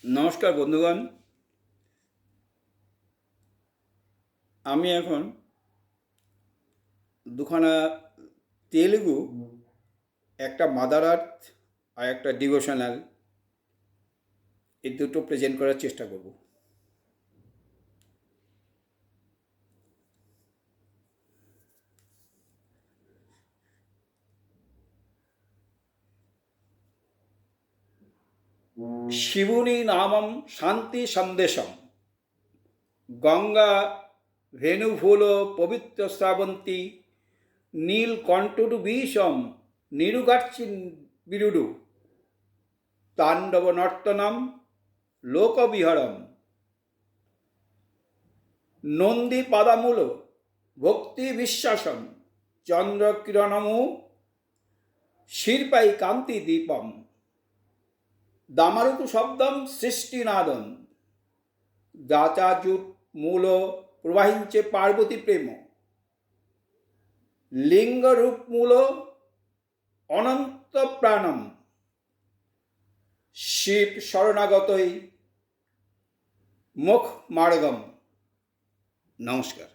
নমস্কার বন্ধুগণ। আমি এখন দুখানা তেলুগু, একটা মাদার আর্থ আর একটা ডিভোশনাল, এই দুটো প্রেজেন্ট করার চেষ্টা করব। শিবুনি নামম শান্তি সন্দেশম, গঙ্গা ভেনুভূল পবিত্র শ্রাবন্তী, নীলকণ্ঠটু বিষম নিরুগাচ্ছিন বিরুডু, তাণ্ডব নর্তনম লোকবিহরম, নন্দী পাদামূল ভক্তি বিশ্বাসম, চন্দ্রকিরণমু শিরপাই কান্তি দীপম, দামারুতু শব্দম সৃষ্টিনাদন, দাচাজুট মূল প্রবাহিঞ্চে পার্বতী প্রেম, লিঙ্গরূপ মূল অনন্ত প্রাণম, শিব শরণাগতই মুখ মার্গম। নমস্কার।